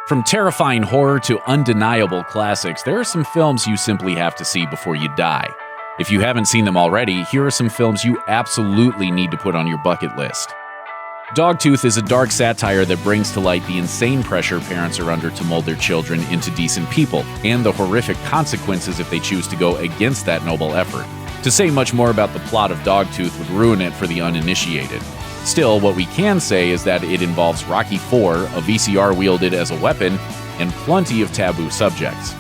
From terrifying horror to undeniable classics, there are some films you simply have to see before you die. If you haven't seen them already, here are some films you absolutely need to put on your bucket list. Dogtooth is a dark satire that brings to light the insane pressure parents are under to mold their children into decent people, and the horrific consequences if they choose to go against that noble effort. To say much more about the plot of Dogtooth would ruin it for the uninitiated. Still, what we can say is that it involves Rocky IV, a VCR wielded as a weapon, and plenty of taboo subjects.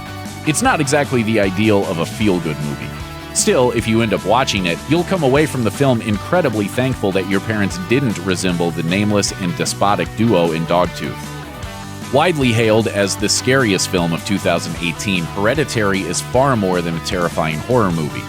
It's not exactly the ideal of a feel-good movie. Still, if you end up watching it, you'll come away from the film incredibly thankful that your parents didn't resemble the nameless and despotic duo in Dogtooth. Widely hailed as the scariest film of 2018, Hereditary is far more than a terrifying horror movie.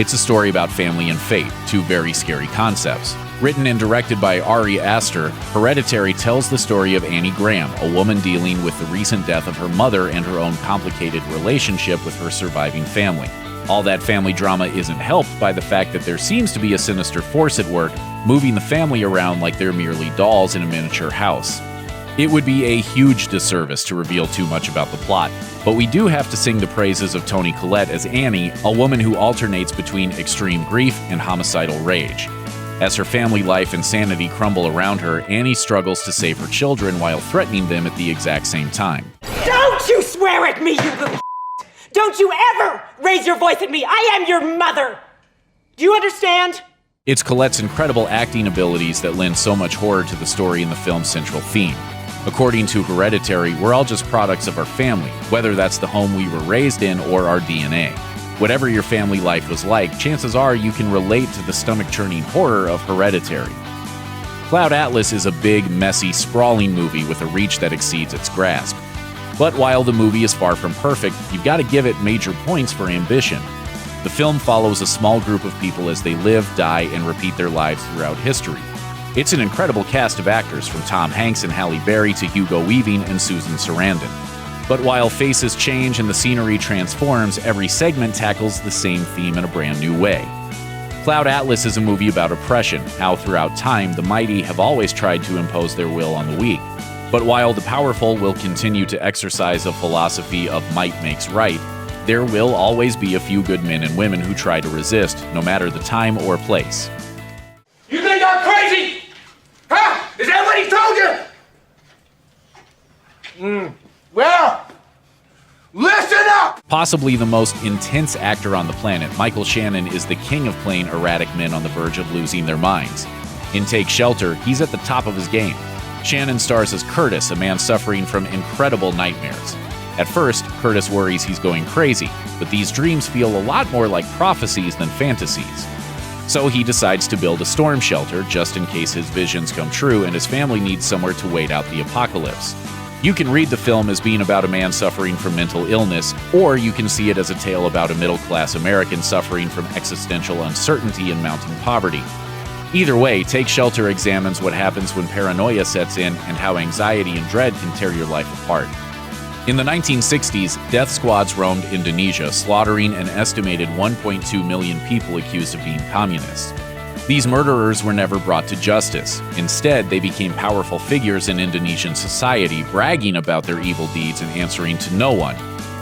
It's a story about family and fate, two very scary concepts. Written and directed by Ari Aster, Hereditary tells the story of Annie Graham, a woman dealing with the recent death of her mother and her own complicated relationship with her surviving family. All that family drama isn't helped by the fact that there seems to be a sinister force at work, moving the family around like they're merely dolls in a miniature house. It would be a huge disservice to reveal too much about the plot, but we do have to sing the praises of Toni Collette as Annie, a woman who alternates between extreme grief and homicidal rage. As her family life and sanity crumble around her, Annie struggles to save her children while threatening them at the exact same time. Don't you swear at me, you little Don't you ever raise your voice at me! I am your mother! Do you understand? It's Collette's incredible acting abilities that lend so much horror to the story and the film's central theme. According to Hereditary, we're all just products of our family, whether that's the home we were raised in or our DNA. Whatever your family life was like, chances are you can relate to the stomach-churning horror of Hereditary. Cloud Atlas is a big, messy, sprawling movie with a reach that exceeds its grasp. But while the movie is far from perfect, you've got to give it major points for ambition. The film follows a small group of people as they live, die, and repeat their lives throughout history. It's an incredible cast of actors from Tom Hanks and Halle Berry to Hugo Weaving and Susan Sarandon. But while faces change and the scenery transforms, every segment tackles the same theme in a brand new way. Cloud Atlas is a movie about oppression, how throughout time the mighty have always tried to impose their will on the weak. But while the powerful will continue to exercise a philosophy of might makes right, there will always be a few good men and women who try to resist, no matter the time or place. You think I'm crazy? Huh? Is that what he told you? Well, listen up! Possibly the most intense actor on the planet, Michael Shannon is the king of playing erratic men on the verge of losing their minds. In Take Shelter, he's at the top of his game. Shannon stars as Curtis, a man suffering from incredible nightmares. At first, Curtis worries he's going crazy, but these dreams feel a lot more like prophecies than fantasies. So he decides to build a storm shelter just in case his visions come true and his family needs somewhere to wait out the apocalypse. You can read the film as being about a man suffering from mental illness, or you can see it as a tale about a middle-class American suffering from existential uncertainty and mounting poverty. Either way, Take Shelter examines what happens when paranoia sets in and how anxiety and dread can tear your life apart. In the 1960s, death squads roamed Indonesia, slaughtering an estimated 1.2 million people accused of being communists. These murderers were never brought to justice. Instead, they became powerful figures in Indonesian society, bragging about their evil deeds and answering to no one,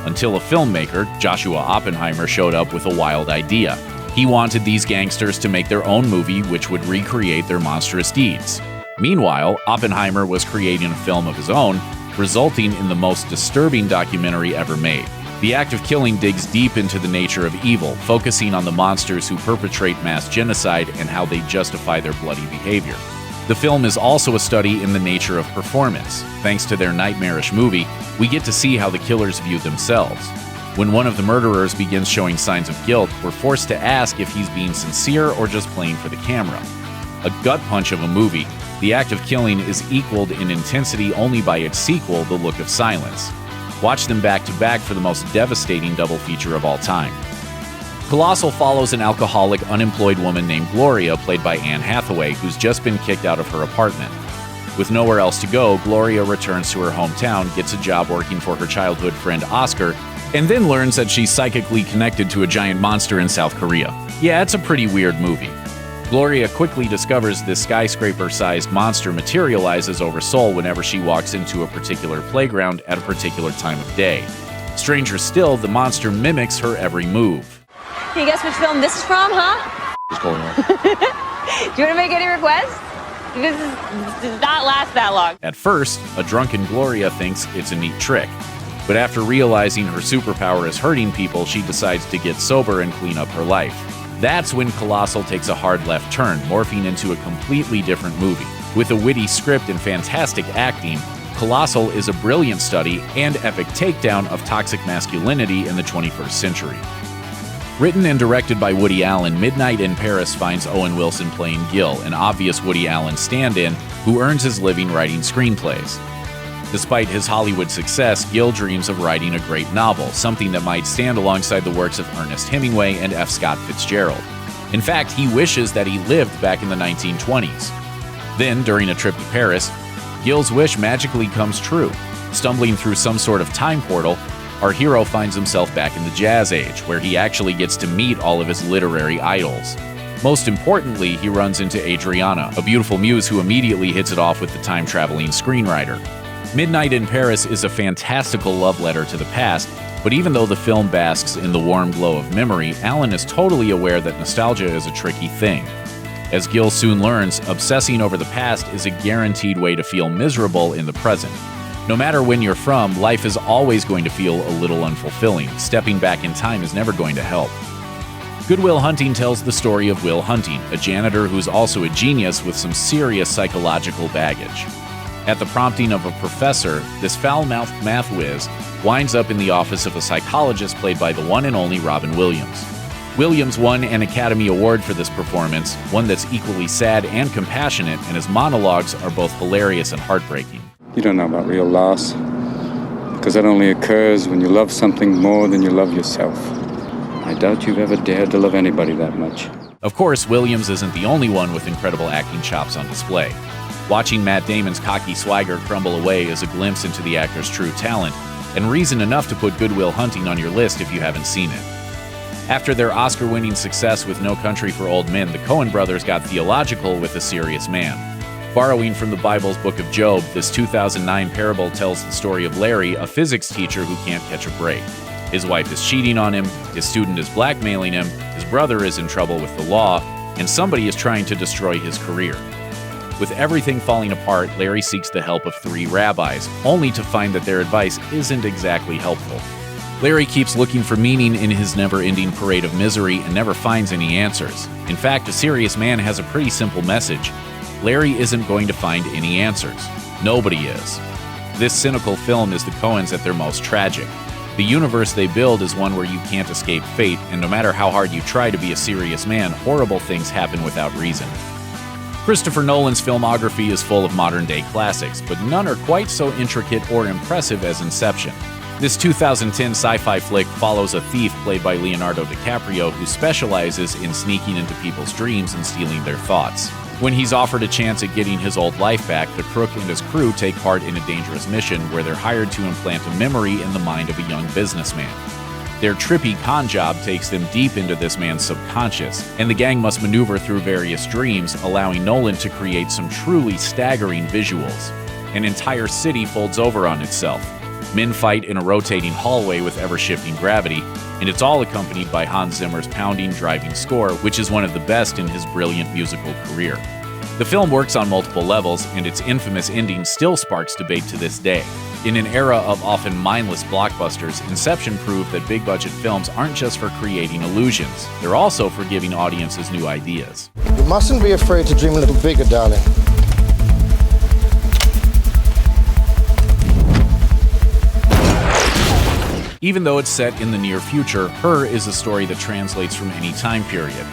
until a filmmaker, Joshua Oppenheimer, showed up with a wild idea. He wanted these gangsters to make their own movie which would recreate their monstrous deeds. Meanwhile, Oppenheimer was creating a film of his own, resulting in the most disturbing documentary ever made. The act of killing digs deep into the nature of evil, focusing on the monsters who perpetrate mass genocide and how they justify their bloody behavior. The film is also a study in the nature of performance. Thanks to their nightmarish movie, we get to see how the killers view themselves. When one of the murderers begins showing signs of guilt, we're forced to ask if he's being sincere or just playing for the camera. A gut punch of a movie, the act of killing is equaled in intensity only by its sequel, The Look of Silence. Watch them back to back for the most devastating double feature of all time. Colossal follows an alcoholic, unemployed woman named Gloria, played by Anne Hathaway, who's just been kicked out of her apartment. With nowhere else to go, Gloria returns to her hometown, gets a job working for her childhood friend Oscar, and then learns that she's psychically connected to a giant monster in South Korea. Yeah, it's a pretty weird movie. Gloria quickly discovers this skyscraper-sized monster materializes over Seoul whenever she walks into a particular playground at a particular time of day. Stranger still, the monster mimics her every move. Can you guess which film this is from, huh? What's going on? Do you want to make any requests? This does not last that long. At first, a drunken Gloria thinks it's a neat trick. But after realizing her superpower is hurting people, she decides to get sober and clean up her life. That's when Colossal takes a hard left turn, morphing into a completely different movie. With a witty script and fantastic acting, Colossal is a brilliant study and epic takedown of toxic masculinity in the 21st century. Written and directed by Woody Allen, Midnight in Paris finds Owen Wilson playing Gil, an obvious Woody Allen stand-in who earns his living writing screenplays. Despite his Hollywood success, Gil dreams of writing a great novel, something that might stand alongside the works of Ernest Hemingway and F. Scott Fitzgerald. In fact, he wishes that he lived back in the 1920s. Then, during a trip to Paris, Gil's wish magically comes true. Stumbling through some sort of time portal, our hero finds himself back in the Jazz Age, where he actually gets to meet all of his literary idols. Most importantly, he runs into Adriana, a beautiful muse who immediately hits it off with the time-traveling screenwriter. Midnight in Paris is a fantastical love letter to the past, but even though the film basks in the warm glow of memory, Allen is totally aware that nostalgia is a tricky thing. As Gil soon learns, obsessing over the past is a guaranteed way to feel miserable in the present. No matter when you're from, life is always going to feel a little unfulfilling. Stepping back in time is never going to help. Good Will Hunting tells the story of Will Hunting, a janitor who's also a genius with some serious psychological baggage. At the prompting of a professor, this foul-mouthed math whiz winds up in the office of a psychologist played by the one and only Robin Williams. Williams won an Academy Award for this performance, one that's equally sad and compassionate, and his monologues are both hilarious and heartbreaking. You don't know about real loss, because that only occurs when you love something more than you love yourself. I doubt you've ever dared to love anybody that much. Of course, Williams isn't the only one with incredible acting chops on display. Watching Matt Damon's cocky swagger crumble away is a glimpse into the actor's true talent, and reason enough to put Good Will Hunting on your list if you haven't seen it. After their Oscar-winning success with No Country for Old Men, the Coen brothers got theological with A Serious Man. Borrowing from the Bible's Book of Job, this 2009 parable tells the story of Larry, a physics teacher who can't catch a break. His wife is cheating on him, his student is blackmailing him, his brother is in trouble with the law, and somebody is trying to destroy his career. With everything falling apart, Larry seeks the help of 3 rabbis, only to find that their advice isn't exactly helpful. Larry keeps looking for meaning in his never-ending parade of misery and never finds any answers. In fact, A Serious Man has a pretty simple message. Larry isn't going to find any answers. Nobody is. This cynical film is the Coens at their most tragic. The universe they build is one where you can't escape fate, and no matter how hard you try to be a serious man, horrible things happen without reason. Christopher Nolan's filmography is full of modern-day classics, but none are quite so intricate or impressive as Inception. This 2010 sci-fi flick follows a thief played by Leonardo DiCaprio who specializes in sneaking into people's dreams and stealing their thoughts. When he's offered a chance at getting his old life back, the crook and his crew take part in a dangerous mission where they're hired to implant a memory in the mind of a young businessman. Their trippy con job takes them deep into this man's subconscious, and the gang must maneuver through various dreams, allowing Nolan to create some truly staggering visuals. An entire city folds over on itself. Men fight in a rotating hallway with ever-shifting gravity, and it's all accompanied by Hans Zimmer's pounding, driving score, which is one of the best in his brilliant musical career. The film works on multiple levels, and its infamous ending still sparks debate to this day. In an era of often mindless blockbusters, Inception proved that big-budget films aren't just for creating illusions, they're also for giving audiences new ideas. You mustn't be afraid to dream a little bigger, darling. Even though it's set in the near future, Her is a story that translates from any time period.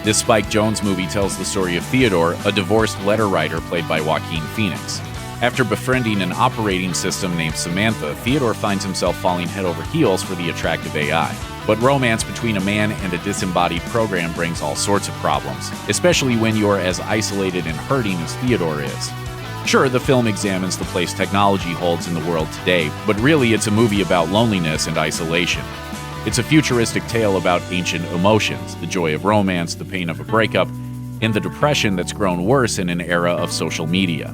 This Spike Jonze movie tells the story of Theodore, a divorced letter writer played by Joaquin Phoenix. After befriending an operating system named Samantha, Theodore finds himself falling head over heels for the attractive AI. But romance between a man and a disembodied program brings all sorts of problems, especially when you're as isolated and hurting as Theodore is. Sure, the film examines the place technology holds in the world today, but really it's a movie about loneliness and isolation. It's a futuristic tale about ancient emotions, the joy of romance, the pain of a breakup, and the depression that's grown worse in an era of social media.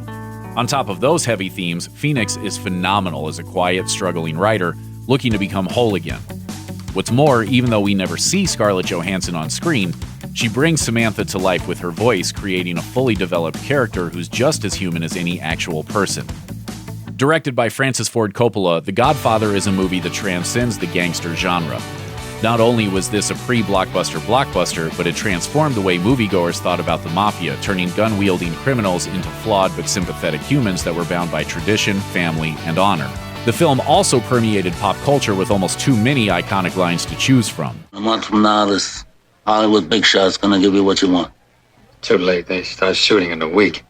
On top of those heavy themes, Phoenix is phenomenal as a quiet, struggling writer looking to become whole again. What's more, even though we never see Scarlett Johansson on screen, she brings Samantha to life with her voice, creating a fully developed character who's just as human as any actual person. Directed by Francis Ford Coppola, The Godfather is a movie that transcends the gangster genre. Not only was this a pre-blockbuster blockbuster, but it transformed the way moviegoers thought about the mafia, turning gun-wielding criminals into flawed but sympathetic humans that were bound by tradition, family, and honor. The film also permeated pop culture with almost too many iconic lines to choose from. A month from now, this Hollywood big shot's gonna give you what you want. Too late. They start shooting in a week.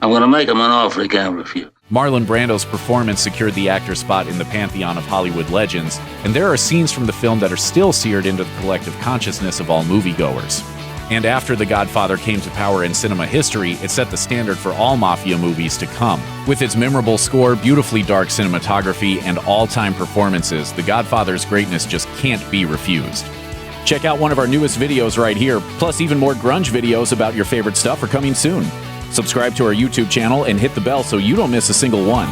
I'm gonna make him an offer he can't refuse. Marlon Brando's performance secured the actor's spot in the pantheon of Hollywood legends, and there are scenes from the film that are still seared into the collective consciousness of all moviegoers. And after The Godfather came to power in cinema history, it set the standard for all mafia movies to come. With its memorable score, beautifully dark cinematography, and all-time performances, The Godfather's greatness just can't be refused. Check out one of our newest videos right here, plus even more grunge videos about your favorite stuff are coming soon. Subscribe to our YouTube channel and hit the bell so you don't miss a single one.